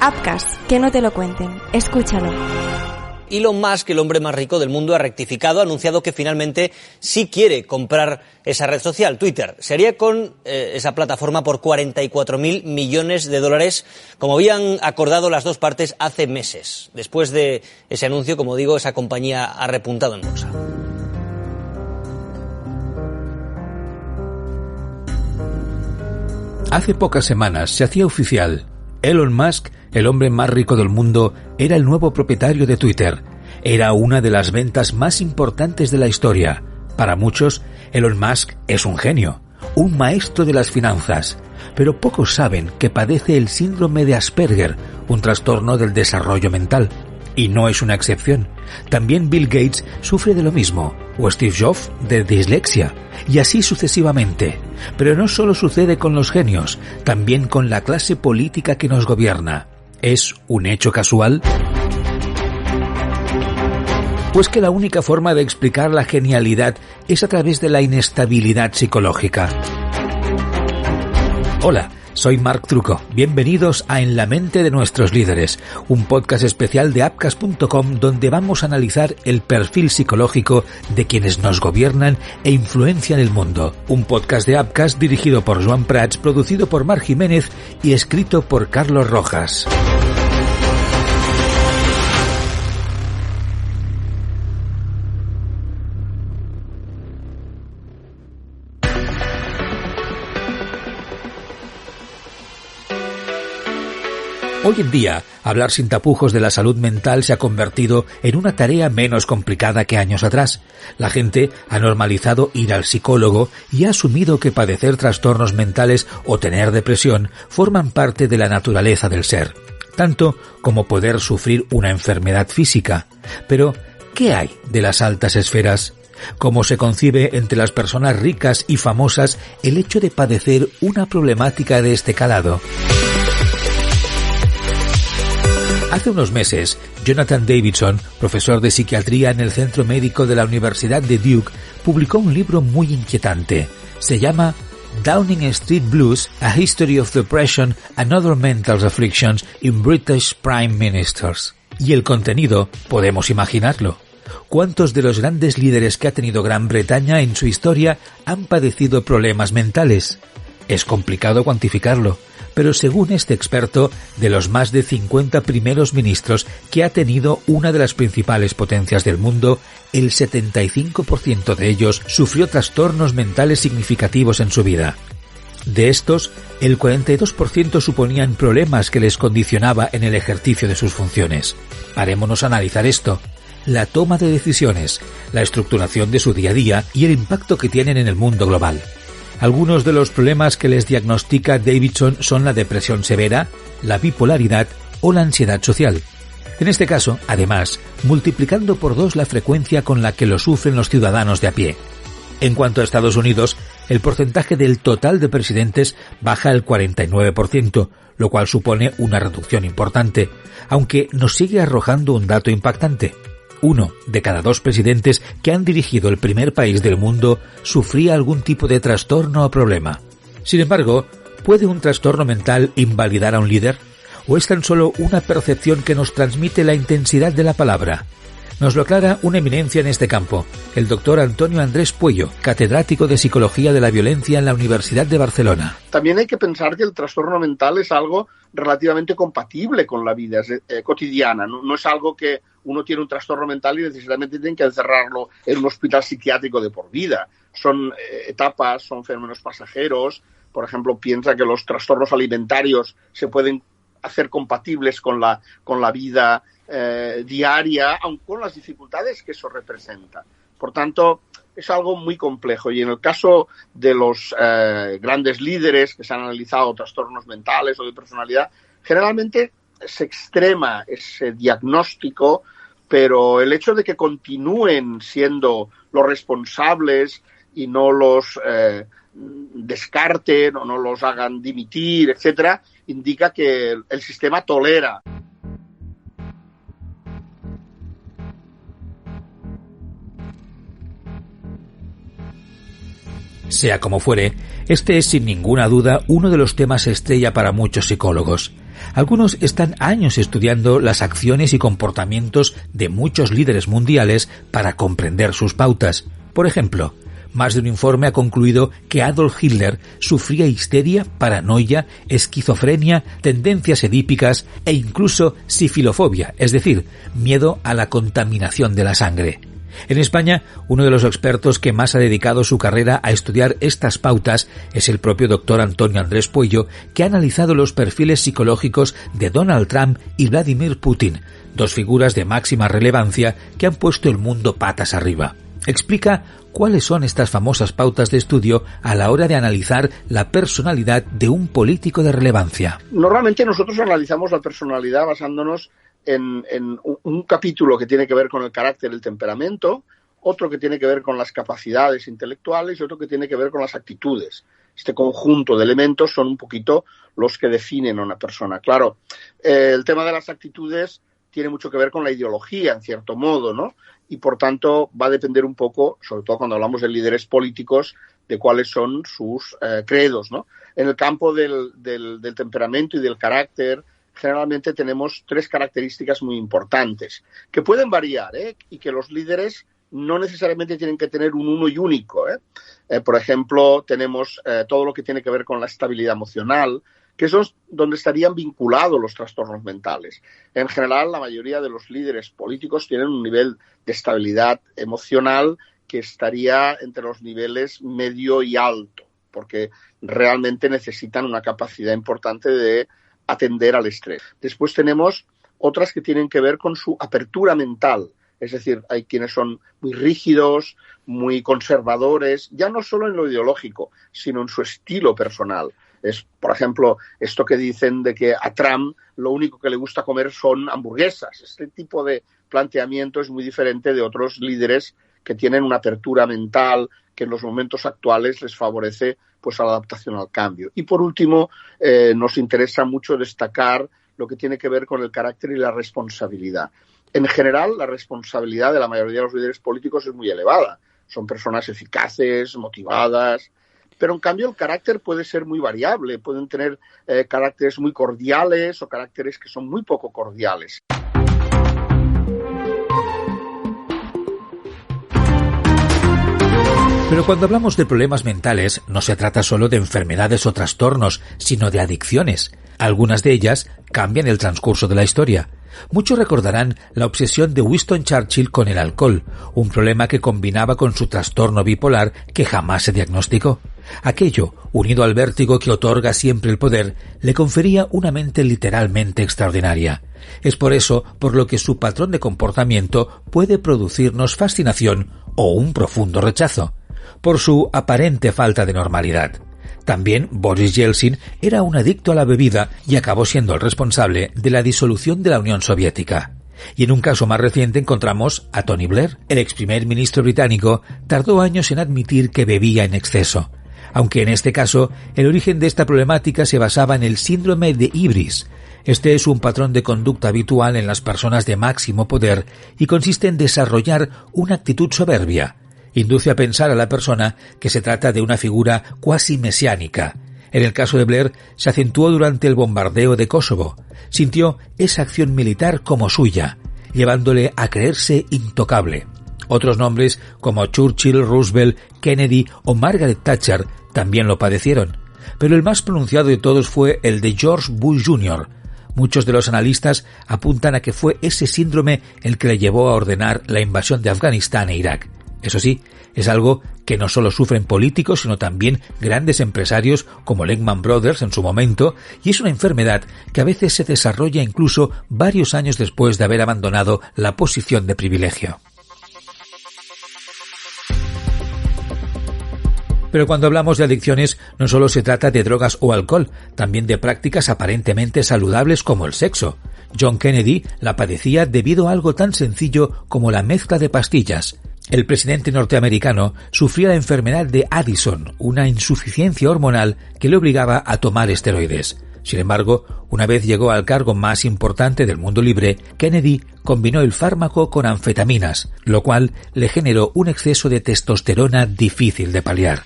Appcast, que no te lo cuenten. Escúchalo. Elon Musk, el hombre más rico del mundo, ha rectificado, ha anunciado que finalmente sí quiere comprar esa red social, Twitter. Sería con esa plataforma por $44.000 millones, como habían acordado las dos partes hace meses. Después de ese anuncio, como digo, esa compañía ha repuntado en bolsa. Hace pocas semanas se hacía oficial. Elon Musk, el hombre más rico del mundo, era el nuevo propietario de Twitter. Era una de las ventas más importantes de la historia. Para muchos, Elon Musk es un genio, un maestro de las finanzas. Pero pocos saben que padece el síndrome de Asperger, un trastorno del desarrollo mental. Y no es una excepción. También Bill Gates sufre de lo mismo, o Steve Jobs de dislexia, y así sucesivamente. Pero no solo sucede con los genios, también con la clase política que nos gobierna. ¿Es un hecho casual? Pues que la única forma de explicar la genialidad es a través de la inestabilidad psicológica. Hola, soy Marc Trucco. Bienvenidos a En la mente de nuestros líderes, un podcast especial de Appcast.com donde vamos a analizar el perfil psicológico de quienes nos gobiernan e influencian el mundo. Un podcast de Appcast dirigido por Joan Prats, producido por Marc Jiménez y escrito por Carlos Rojas. Hoy en día, hablar sin tapujos de la salud mental se ha convertido en una tarea menos complicada que años atrás. La gente ha normalizado ir al psicólogo y ha asumido que padecer trastornos mentales o tener depresión forman parte de la naturaleza del ser, tanto como poder sufrir una enfermedad física. Pero, ¿qué hay de las altas esferas? ¿Cómo se concibe entre las personas ricas y famosas el hecho de padecer una problemática de este calado? Hace unos meses, Jonathan Davidson, profesor de psiquiatría en el Centro Médico de la Universidad de Duke, publicó un libro muy inquietante. Se llama Downing Street Blues, A History of Depression and Other Mental Afflictions in British Prime Ministers. Y el contenido, podemos imaginarlo. ¿Cuántos de los grandes líderes que ha tenido Gran Bretaña en su historia han padecido problemas mentales? Es complicado cuantificarlo. Pero según este experto, de los más de 50 primeros ministros que ha tenido una de las principales potencias del mundo, el 75% de ellos sufrió trastornos mentales significativos en su vida. De estos, el 42% suponían problemas que les condicionaba en el ejercicio de sus funciones. Parémonos a analizar esto. La toma de decisiones, la estructuración de su día a día y el impacto que tienen en el mundo global. Algunos de los problemas que les diagnostica Davidson son la depresión severa, la bipolaridad o la ansiedad social. En este caso, además, multiplicando por 2 la frecuencia con la que lo sufren los ciudadanos de a pie. En cuanto a Estados Unidos, el porcentaje del total de presidentes baja al 49%, lo cual supone una reducción importante, aunque nos sigue arrojando un dato impactante. 1 de cada 2 presidentes que han dirigido el primer país del mundo sufría algún tipo de trastorno o problema. Sin embargo, ¿puede un trastorno mental invalidar a un líder? ¿O es tan solo una percepción que nos transmite la intensidad de la palabra? Nos lo aclara una eminencia en este campo, el doctor Antonio Andrés Puello, catedrático de Psicología de la Violencia en la Universidad de Barcelona. También hay que pensar que el trastorno mental es algo relativamente compatible con la vida cotidiana. No es algo que uno tiene un trastorno mental y necesariamente tiene que encerrarlo en un hospital psiquiátrico de por vida. Son etapas, son fenómenos pasajeros. Por ejemplo, piensa que los trastornos alimentarios se pueden hacer compatibles con la vida diaria, aun con las dificultades que eso representa. Por tanto, es algo muy complejo. Y en el caso de los grandes líderes que se han analizado trastornos mentales o de personalidad, generalmente se extrema ese diagnóstico, pero el hecho de que continúen siendo los responsables y no los descarten o no los hagan dimitir, etcétera, indica que el sistema tolera. Sea como fuere, este es sin ninguna duda uno de los temas estrella para muchos psicólogos. Algunos están años estudiando las acciones y comportamientos de muchos líderes mundiales para comprender sus pautas. Por ejemplo, más de un informe ha concluido que Adolf Hitler sufría histeria, paranoia, esquizofrenia, tendencias edípicas e incluso sifilofobia, es decir, miedo a la contaminación de la sangre. En España, uno de los expertos que más ha dedicado su carrera a estudiar estas pautas es el propio doctor Antonio Andrés Puello, que ha analizado los perfiles psicológicos de Donald Trump y Vladimir Putin, dos figuras de máxima relevancia que han puesto el mundo patas arriba. Explica cuáles son estas famosas pautas de estudio a la hora de analizar la personalidad de un político de relevancia. Normalmente nosotros analizamos la personalidad basándonos en un capítulo que tiene que ver con el carácter, el temperamento, otro que tiene que ver con las capacidades intelectuales y otro que tiene que ver con las actitudes. Este conjunto de elementos son un poquito los que definen a una persona. Claro, el tema de las actitudes tiene mucho que ver con la ideología, en cierto modo, ¿no? Y por tanto va a depender un poco, sobre todo cuando hablamos de líderes políticos, de cuáles son sus credos, ¿no? En el campo del temperamento y del carácter, generalmente tenemos tres características muy importantes, que pueden variar, y que los líderes no necesariamente tienen que tener un uno y único. Por ejemplo, tenemos todo lo que tiene que ver con la estabilidad emocional, que es donde estarían vinculados los trastornos mentales. En general, la mayoría de los líderes políticos tienen un nivel de estabilidad emocional que estaría entre los niveles medio y alto, porque realmente necesitan una capacidad importante de atender al estrés. Después tenemos otras que tienen que ver con su apertura mental, es decir, hay quienes son muy rígidos, muy conservadores, ya no solo en lo ideológico, sino en su estilo personal. Es, por ejemplo, esto que dicen de que a Trump lo único que le gusta comer son hamburguesas. Este tipo de planteamiento es muy diferente de otros líderes que tienen una apertura mental que en los momentos actuales les favorece pues a la adaptación al cambio. Y por último, nos interesa mucho destacar lo que tiene que ver con el carácter y la responsabilidad. En general, la responsabilidad de la mayoría de los líderes políticos es muy elevada. Son personas eficaces, motivadas, pero en cambio el carácter puede ser muy variable. Pueden tener caracteres muy cordiales o caracteres que son muy poco cordiales. Pero cuando hablamos de problemas mentales, no se trata solo de enfermedades o trastornos, sino de adicciones. Algunas de ellas cambian el transcurso de la historia. Muchos recordarán la obsesión de Winston Churchill con el alcohol, un problema que combinaba con su trastorno bipolar que jamás se diagnosticó. Aquello, unido al vértigo que otorga siempre el poder, le confería una mente literalmente extraordinaria. Es por eso por lo que su patrón de comportamiento puede producirnos fascinación o un profundo rechazo, por su aparente falta de normalidad. También Boris Yeltsin era un adicto a la bebida y acabó siendo el responsable de la disolución de la Unión Soviética. Y en un caso más reciente encontramos a Tony Blair. El ex primer ministro británico tardó años en admitir que bebía en exceso, aunque en este caso el origen de esta problemática se basaba en el síndrome de Ibris. Este es un patrón de conducta habitual en las personas de máximo poder y consiste en desarrollar una actitud soberbia. Induce a pensar a la persona que se trata de una figura cuasi mesiánica. En el caso de Blair, se acentuó durante el bombardeo de Kosovo. Sintió esa acción militar como suya, llevándole a creerse intocable. Otros nombres como Churchill, Roosevelt, Kennedy o Margaret Thatcher también lo padecieron. Pero el más pronunciado de todos fue el de George Bush Jr. Muchos de los analistas apuntan a que fue ese síndrome el que le llevó a ordenar la invasión de Afganistán e Irak. Eso sí, es algo que no solo sufren políticos, sino también grandes empresarios como Lehman Brothers en su momento, y es una enfermedad que a veces se desarrolla incluso varios años después de haber abandonado la posición de privilegio. Pero cuando hablamos de adicciones, no solo se trata de drogas o alcohol, también de prácticas aparentemente saludables como el sexo. John Kennedy la padecía debido a algo tan sencillo como la mezcla de pastillas. El presidente norteamericano sufría la enfermedad de Addison, una insuficiencia hormonal que le obligaba a tomar esteroides. Sin embargo, una vez llegó al cargo más importante del mundo libre, Kennedy combinó el fármaco con anfetaminas, lo cual le generó un exceso de testosterona difícil de paliar.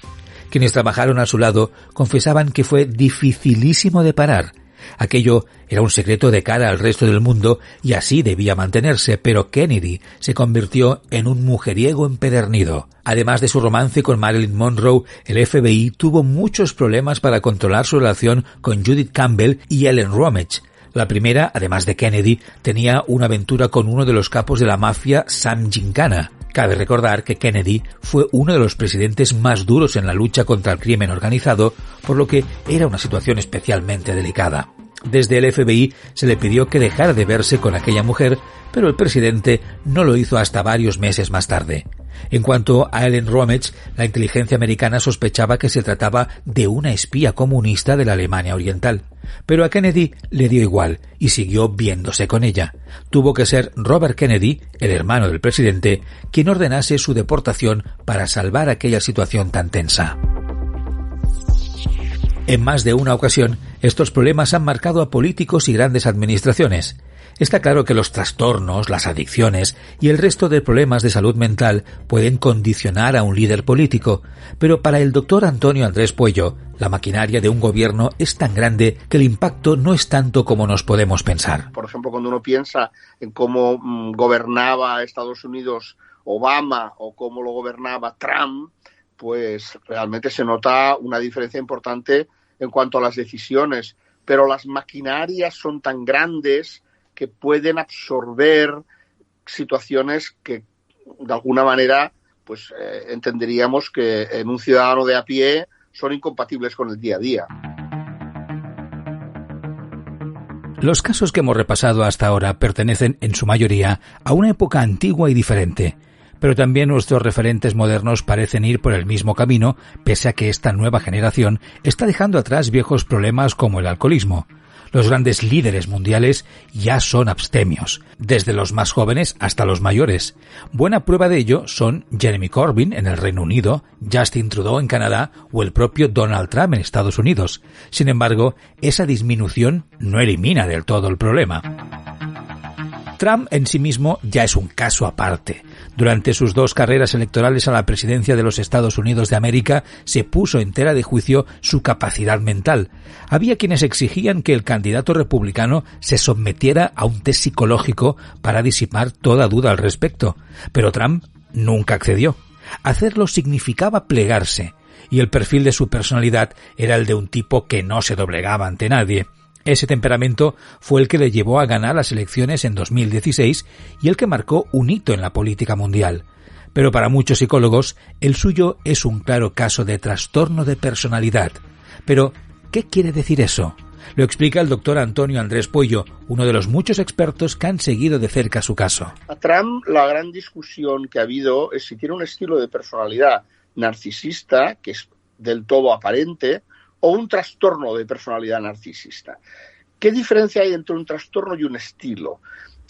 Quienes trabajaron a su lado confesaban que fue dificilísimo de parar. Aquello era un secreto de cara al resto del mundo y así debía mantenerse, pero Kennedy se convirtió en un mujeriego empedernido. Además de su romance con Marilyn Monroe, el FBI tuvo muchos problemas para controlar su relación con Judith Campbell y Ellen Romage. La primera, además de Kennedy, tenía una aventura con uno de los capos de la mafia, Sam Giancana. Cabe recordar que Kennedy fue uno de los presidentes más duros en la lucha contra el crimen organizado, por lo que era una situación especialmente delicada. Desde el FBI se le pidió que dejara de verse con aquella mujer, pero el presidente no lo hizo hasta varios meses más tarde. En cuanto a Ellen Romage, la inteligencia americana sospechaba que se trataba de una espía comunista de la Alemania Oriental. Pero a Kennedy le dio igual y siguió viéndose con ella. Tuvo que ser Robert Kennedy, el hermano del presidente, quien ordenase su deportación para salvar aquella situación tan tensa. En más de una ocasión, estos problemas han marcado a políticos y grandes administraciones. Está claro que los trastornos, las adicciones y el resto de problemas de salud mental pueden condicionar a un líder político, pero para el doctor Antonio Andrés Pueyo, la maquinaria de un gobierno es tan grande que el impacto no es tanto como nos podemos pensar. Por ejemplo, cuando uno piensa en cómo gobernaba Estados Unidos Obama o cómo lo gobernaba Trump, pues realmente se nota una diferencia importante en cuanto a las decisiones, pero las maquinarias son tan grandes que pueden absorber situaciones que de alguna manera pues entenderíamos que en un ciudadano de a pie son incompatibles con el día a día. Los casos que hemos repasado hasta ahora pertenecen en su mayoría a una época antigua y diferente, pero también nuestros referentes modernos parecen ir por el mismo camino, pese a que esta nueva generación está dejando atrás viejos problemas como el alcoholismo. Los grandes líderes mundiales ya son abstemios, desde los más jóvenes hasta los mayores. Buena prueba de ello son Jeremy Corbyn en el Reino Unido, Justin Trudeau en Canadá o el propio Donald Trump en Estados Unidos. Sin embargo, esa disminución no elimina del todo el problema. Trump en sí mismo ya es un caso aparte. Durante sus 2 carreras electorales a la presidencia de los Estados Unidos de América se puso en tela de juicio su capacidad mental. Había quienes exigían que el candidato republicano se sometiera a un test psicológico para disipar toda duda al respecto, pero Trump nunca accedió. Hacerlo significaba plegarse, y el perfil de su personalidad era el de un tipo que no se doblegaba ante nadie. Ese temperamento fue el que le llevó a ganar las elecciones en 2016 y el que marcó un hito en la política mundial. Pero para muchos psicólogos, el suyo es un claro caso de trastorno de personalidad. Pero, ¿qué quiere decir eso? Lo explica el doctor Antonio Andrés Pueyo, uno de los muchos expertos que han seguido de cerca su caso. A Trump la gran discusión que ha habido es si tiene un estilo de personalidad narcisista, que es del todo aparente, o un trastorno de personalidad narcisista. ¿Qué diferencia hay entre un trastorno y un estilo?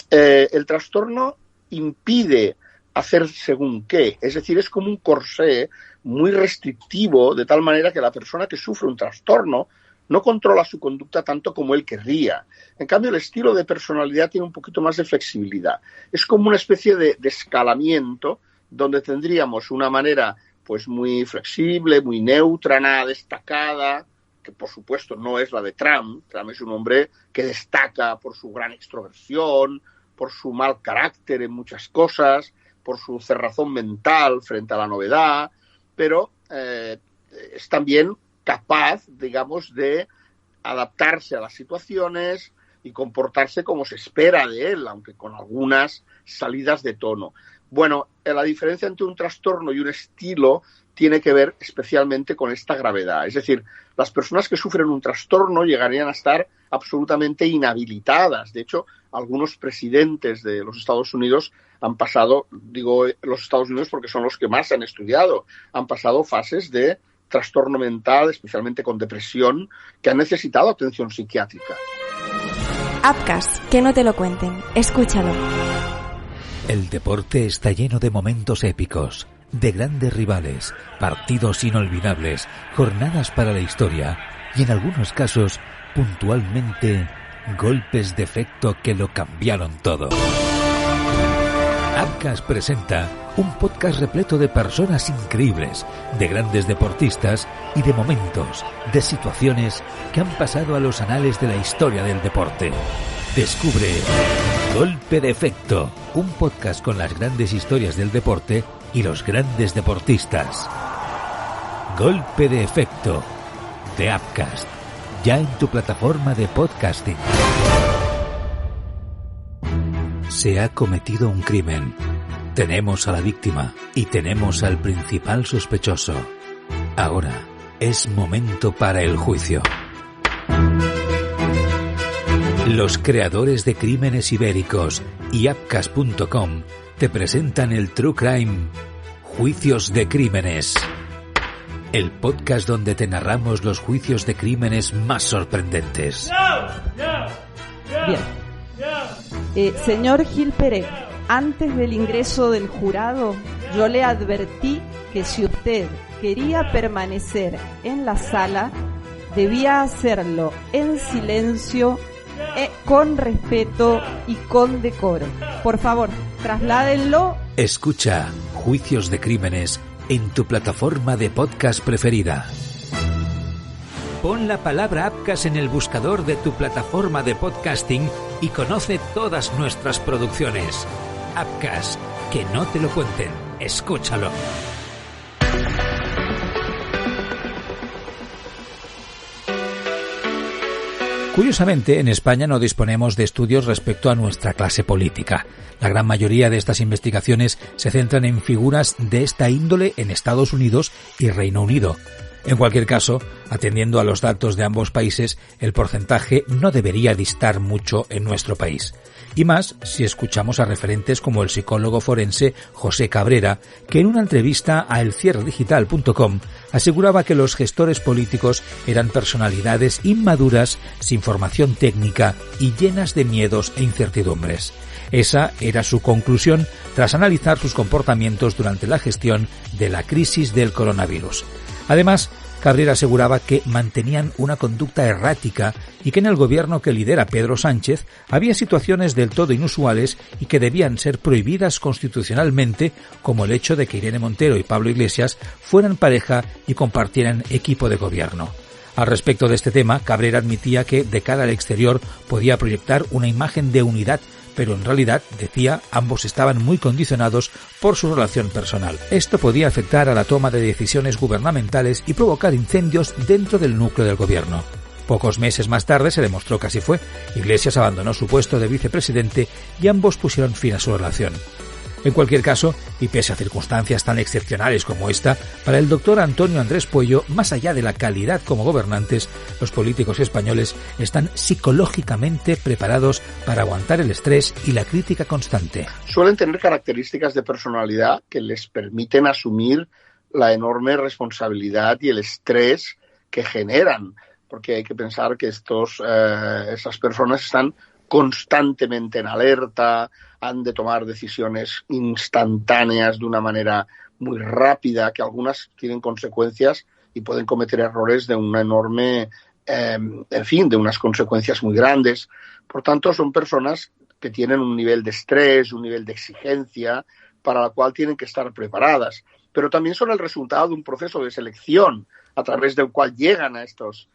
El trastorno impide hacer según qué, es decir, es como un corsé muy restrictivo, de tal manera que la persona que sufre un trastorno no controla su conducta tanto como él querría. En cambio, el estilo de personalidad tiene un poquito más de flexibilidad. Es como una especie de escalamiento donde tendríamos una manera pues muy flexible, muy neutra, nada destacada, que por supuesto no es la de Trump. Trump es un hombre que destaca por su gran extroversión, por su mal carácter en muchas cosas, por su cerrazón mental frente a la novedad, pero es también capaz, digamos, de adaptarse a las situaciones y comportarse como se espera de él, aunque con algunas salidas de tono. Bueno, la diferencia entre un trastorno y un estilo tiene que ver especialmente con esta gravedad. Es decir, las personas que sufren un trastorno llegarían a estar absolutamente inhabilitadas. De hecho, algunos presidentes de los Estados Unidos han pasado, digo los Estados Unidos porque son los que más han estudiado, han pasado fases de trastorno mental, especialmente con depresión, que han necesitado atención psiquiátrica. Upcast, que no te lo cuenten. Escúchalo. El deporte está lleno de momentos épicos, de grandes rivales, partidos inolvidables, jornadas para la historia y en algunos casos, puntualmente, golpes de efecto que lo cambiaron todo. Upcast presenta un podcast repleto de personas increíbles, de grandes deportistas y de momentos, de situaciones que han pasado a los anales de la historia del deporte. Descubre Golpe de Efecto, un podcast con las grandes historias del deporte y los grandes deportistas. Golpe de Efecto, de Appcast, ya en tu plataforma de podcasting. Se ha cometido un crimen. Tenemos a la víctima y tenemos al principal sospechoso. Ahora es momento para el juicio. Los creadores de Crímenes Ibéricos y Appcast.com te presentan el True Crime Juicios de Crímenes. El podcast donde te narramos los juicios de crímenes más sorprendentes. Bien. Señor Gil Pérez, antes del ingreso del jurado, yo le advertí que si usted quería permanecer en la sala, debía hacerlo en silencio, con respeto y con decoro. Por favor, trasládenlo. Escucha Juicios de Crímenes en tu plataforma de podcast preferida. Pon la palabra Appcast en el buscador de tu plataforma de podcasting y conoce todas nuestras producciones. Appcast, que no te lo cuenten, escúchalo. Curiosamente, en España no disponemos de estudios respecto a nuestra clase política. La gran mayoría de estas investigaciones se centran en figuras de esta índole en Estados Unidos y Reino Unido. En cualquier caso, atendiendo a los datos de ambos países, el porcentaje no debería distar mucho en nuestro país. Y más si escuchamos a referentes como el psicólogo forense José Cabrera, que en una entrevista a elcierredigital.com aseguraba que los gestores políticos eran personalidades inmaduras, sin formación técnica y llenas de miedos e incertidumbres. Esa era su conclusión tras analizar sus comportamientos durante la gestión de la crisis del coronavirus. Además, Cabrera aseguraba que mantenían una conducta errática y que en el gobierno que lidera Pedro Sánchez había situaciones del todo inusuales y que debían ser prohibidas constitucionalmente, como el hecho de que Irene Montero y Pablo Iglesias fueran pareja y compartieran equipo de gobierno. Al respecto de este tema, Cabrera admitía que de cara al exterior podía proyectar una imagen de unidad, pero en realidad, decía, ambos estaban muy condicionados por su relación personal. Esto podía afectar a la toma de decisiones gubernamentales y provocar incendios dentro del núcleo del gobierno. Pocos meses más tarde se demostró que así fue. Iglesias abandonó su puesto de vicepresidente y ambos pusieron fin a su relación. En cualquier caso, y pese a circunstancias tan excepcionales como esta, para el doctor Antonio Andrés Pueyo, más allá de la calidad como gobernantes, los políticos españoles están psicológicamente preparados para aguantar el estrés y la crítica constante. Suelen tener características de personalidad que les permiten asumir la enorme responsabilidad y el estrés que generan, porque hay que pensar que esas personas están constantemente en alerta, han de tomar decisiones instantáneas de una manera muy rápida, que algunas tienen consecuencias y pueden cometer errores de una enorme, de unas consecuencias muy grandes. Por tanto, son personas que tienen un nivel de estrés, un nivel de exigencia, para la cual tienen que estar preparadas. Pero también son el resultado de un proceso de selección a través del cual llegan a estos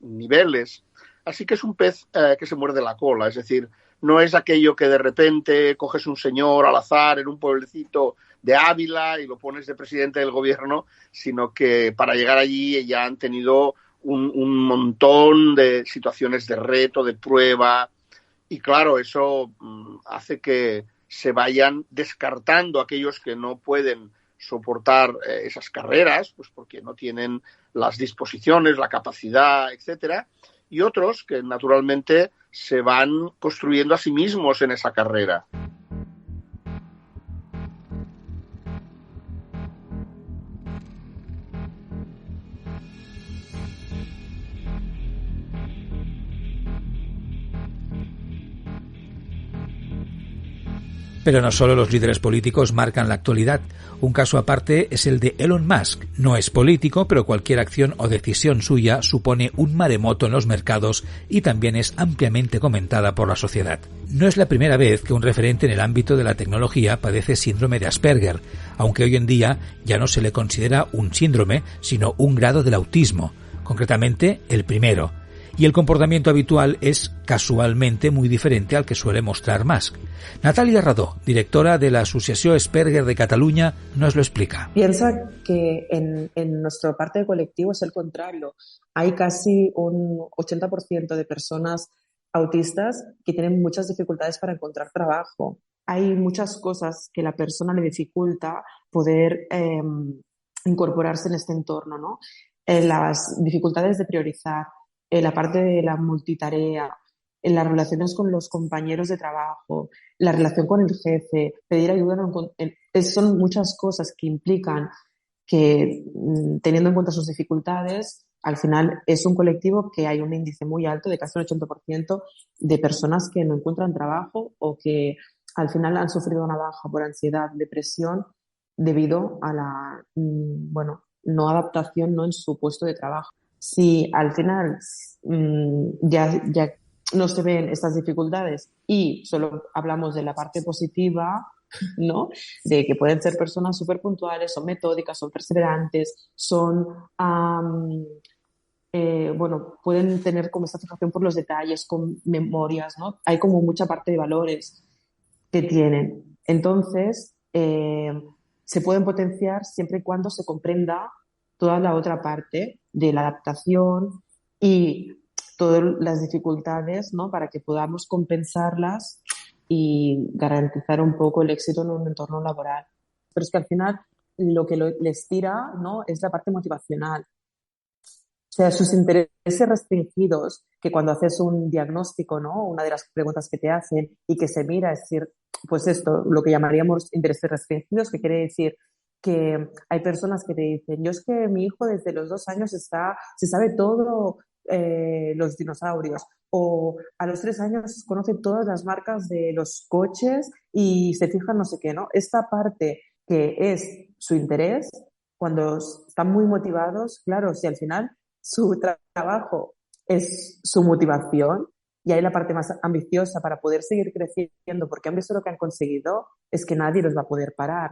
niveles. Así que es un pez que se muerde la cola, es decir, no es aquello que de repente coges un señor al azar en un pueblecito de Ávila y lo pones de presidente del gobierno, sino que para llegar allí ya han tenido un montón de situaciones de reto, de prueba, y claro, eso hace que se vayan descartando aquellos que no pueden soportar esas carreras, pues porque no tienen las disposiciones, la capacidad, etcétera, y otros que naturalmente se van construyendo a sí mismos en esa carrera. Pero no solo los líderes políticos marcan la actualidad. Un caso aparte es el de Elon Musk. No es político, pero cualquier acción o decisión suya supone un maremoto en los mercados y también es ampliamente comentada por la sociedad. No es la primera vez que un referente en el ámbito de la tecnología padece síndrome de Asperger, aunque hoy en día ya no se le considera un síndrome, sino un grado del autismo, concretamente el primero. Y el comportamiento habitual es casualmente muy diferente al que suele mostrar Musk. Natalia Radó, directora de la Asociació Asperger de Cataluña, nos lo explica. Piensa que en nuestra parte de colectivo es el contrario. Hay casi un 80% de personas autistas que tienen muchas dificultades para encontrar trabajo. Hay muchas cosas que la persona le dificulta poder incorporarse en este entorno, ¿no? Las dificultades de priorizar, la parte de la multitarea, en las relaciones con los compañeros de trabajo, la relación con el jefe, pedir ayuda, son muchas cosas que implican que, teniendo en cuenta sus dificultades, al final es un colectivo que hay un índice muy alto de casi el 80% de personas que no encuentran trabajo o que al final han sufrido una baja por ansiedad, depresión, debido a la no adaptación en su puesto de trabajo. Si al final ya no se ven estas dificultades y solo hablamos de la parte positiva, ¿no? De que pueden ser personas súper puntuales, son metódicas, son perseverantes, pueden tener como esta fijación por los detalles, con memorias, ¿no? Hay como mucha parte de valores que tienen. Entonces, se pueden potenciar siempre y cuando se comprenda toda la otra parte de la adaptación y todas las dificultades, ¿no? Para que podamos compensarlas y garantizar un poco el éxito en un entorno laboral. Pero es que al final lo que les tira, ¿no? Es la parte motivacional. O sea, sus intereses restringidos, que cuando haces un diagnóstico, ¿no? Una de las preguntas que te hacen y que se mira es decir, pues esto, lo que llamaríamos intereses restringidos, que quiere decir que hay personas que te dicen, yo es que mi hijo desde los 2 años se sabe todo los dinosaurios, o a los 3 años conoce todas las marcas de los coches y se fija en no sé qué, ¿no? Esta parte que es su interés, cuando están muy motivados, claro, si al final su trabajo es su motivación y hay la parte más ambiciosa para poder seguir creciendo porque han visto lo que han conseguido, es que nadie los va a poder parar.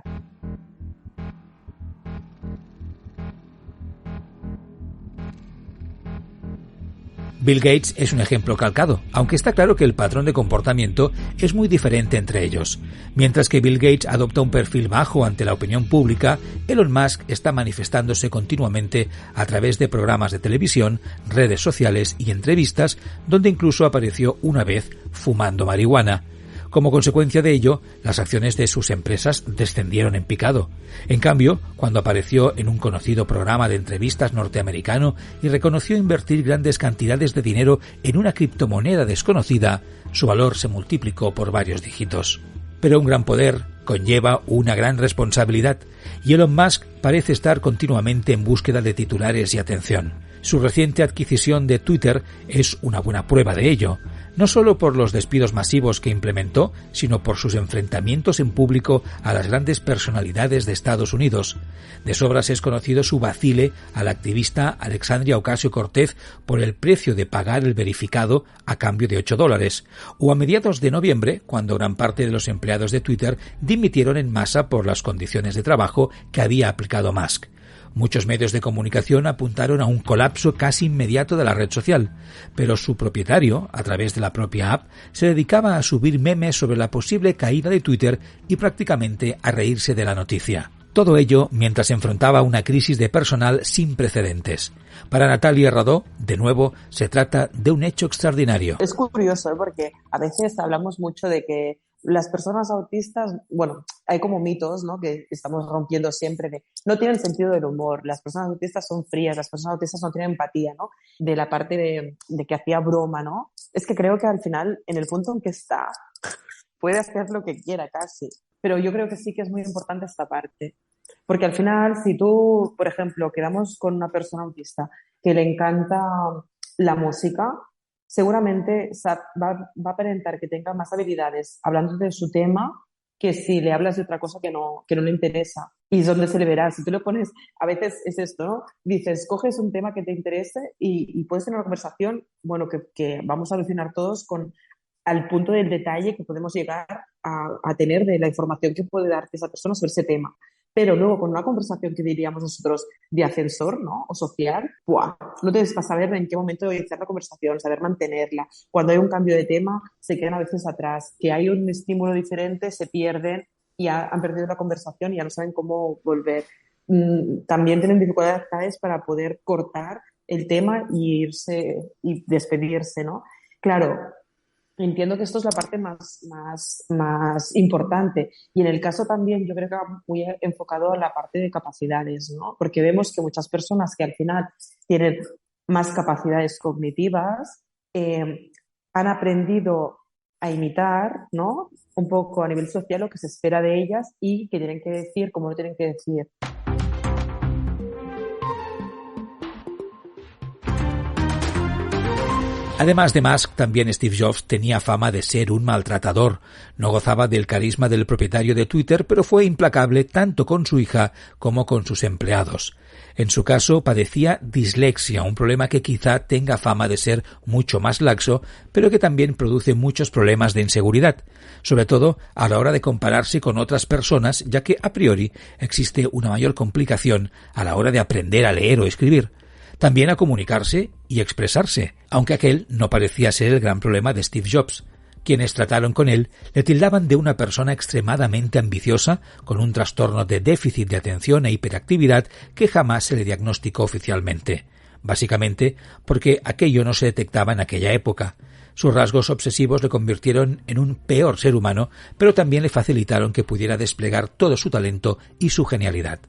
Bill Gates es un ejemplo calcado, aunque está claro que el patrón de comportamiento es muy diferente entre ellos. Mientras que Bill Gates adopta un perfil bajo ante la opinión pública, Elon Musk está manifestándose continuamente a través de programas de televisión, redes sociales y entrevistas, donde incluso apareció una vez fumando marihuana. Como consecuencia de ello, las acciones de sus empresas descendieron en picado. En cambio, cuando apareció en un conocido programa de entrevistas norteamericano y reconoció invertir grandes cantidades de dinero en una criptomoneda desconocida, su valor se multiplicó por varios dígitos. Pero un gran poder conlleva una gran responsabilidad, y Elon Musk parece estar continuamente en búsqueda de titulares y atención. Su reciente adquisición de Twitter es una buena prueba de ello, no solo por los despidos masivos que implementó, sino por sus enfrentamientos en público a las grandes personalidades de Estados Unidos. De sobras es conocido su vacile al activista Alexandria Ocasio-Cortez por el precio de pagar el verificado a cambio de $8, o a mediados de noviembre, cuando gran parte de los empleados de Twitter dimitieron en masa por las condiciones de trabajo que había aplicado Musk. Muchos medios de comunicación apuntaron a un colapso casi inmediato de la red social, pero su propietario, a través de la propia app, se dedicaba a subir memes sobre la posible caída de Twitter y prácticamente a reírse de la noticia. Todo ello mientras enfrentaba una crisis de personal sin precedentes. Para Natalia Radó, de nuevo, se trata de un hecho extraordinario. Es curioso, porque a veces hablamos mucho de que las personas autistas, bueno, hay como mitos, ¿no? Que estamos rompiendo siempre de no tienen sentido del humor, las personas autistas son frías, las personas autistas no tienen empatía, ¿no? De la parte de que hacía broma, ¿no? Es que creo que al final, en el punto en que está, puede hacer lo que quiera casi. Pero yo creo que sí que es muy importante esta parte. Porque al final, si tú, por ejemplo, quedamos con una persona autista que le encanta la música, seguramente va a aparentar que tenga más habilidades hablando de su tema que si le hablas de otra cosa que no le interesa. Y es donde se le verá. Si tú le pones, a veces es esto, ¿no? Dices, coges un tema que te interese y puedes tener una conversación, bueno, que vamos a alucinar todos al punto del detalle que podemos llegar a tener de la información que puede darte esa persona sobre ese tema. Pero luego con una conversación que diríamos nosotros de ascensor, ¿no? O social, ¡buah! No te vas a saber en qué momento iniciar la conversación, saber mantenerla. Cuando hay un cambio de tema, se quedan a veces atrás. Que hay un estímulo diferente, se pierden y han perdido la conversación y ya no saben cómo volver. También tienen dificultades para poder cortar el tema y irse y despedirse, ¿no? Claro, entiendo que esto es la parte más importante. Y en el caso también yo creo que va muy enfocado a la parte de capacidades, ¿no? Porque vemos que muchas personas que al final tienen más capacidades cognitivas han aprendido a imitar, ¿no? Un poco a nivel social lo que se espera de ellas y que tienen que decir como lo tienen que decir. Además de Musk, también Steve Jobs tenía fama de ser un maltratador. No gozaba del carisma del propietario de Twitter, pero fue implacable tanto con su hija como con sus empleados. En su caso, padecía dislexia, un problema que quizá tenga fama de ser mucho más laxo, pero que también produce muchos problemas de inseguridad, sobre todo a la hora de compararse con otras personas, ya que a priori existe una mayor complicación a la hora de aprender a leer o escribir. También a comunicarse y expresarse, aunque aquel no parecía ser el gran problema de Steve Jobs. Quienes trataron con él le tildaban de una persona extremadamente ambiciosa, con un trastorno de déficit de atención e hiperactividad que jamás se le diagnosticó oficialmente, básicamente porque aquello no se detectaba en aquella época. Sus rasgos obsesivos le convirtieron en un peor ser humano, pero también le facilitaron que pudiera desplegar todo su talento y su genialidad.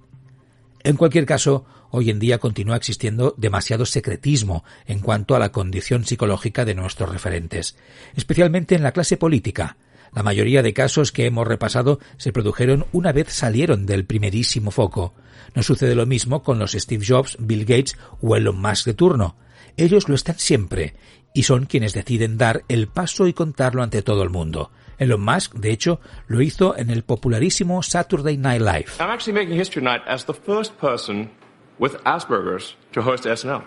En cualquier caso, hoy en día continúa existiendo demasiado secretismo en cuanto a la condición psicológica de nuestros referentes, especialmente en la clase política. La mayoría de casos que hemos repasado se produjeron una vez salieron del primerísimo foco. No sucede lo mismo con los Steve Jobs, Bill Gates o Elon Musk de turno. Ellos lo están siempre y son quienes deciden dar el paso y contarlo ante todo el mundo. Elon Musk, de hecho, lo hizo en el popularísimo Saturday Night Live. I'm actually making history tonight as the first person with Asperger's to host SNL.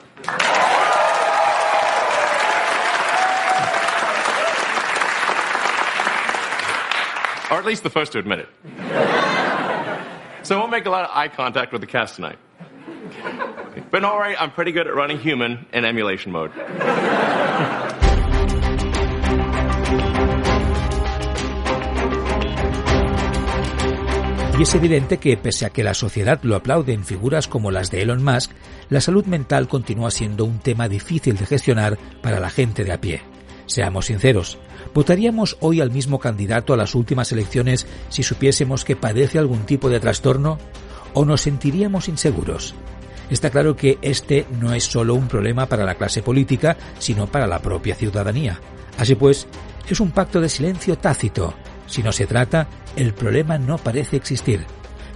Or at least the first to admit it. So I won't make a lot of eye contact with the cast tonight. But don't worry, I'm pretty good at running human in emulation mode. Y es evidente que, pese a que la sociedad lo aplaude en figuras como las de Elon Musk, la salud mental continúa siendo un tema difícil de gestionar para la gente de a pie. Seamos sinceros, ¿votaríamos hoy al mismo candidato a las últimas elecciones si supiésemos que padece algún tipo de trastorno? ¿O nos sentiríamos inseguros? Está claro que este no es solo un problema para la clase política, sino para la propia ciudadanía. Así pues, es un pacto de silencio tácito. Si no se trata, el problema no parece existir.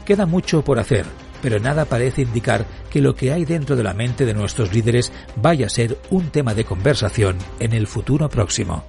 Queda mucho por hacer, pero nada parece indicar que lo que hay dentro de la mente de nuestros líderes vaya a ser un tema de conversación en el futuro próximo.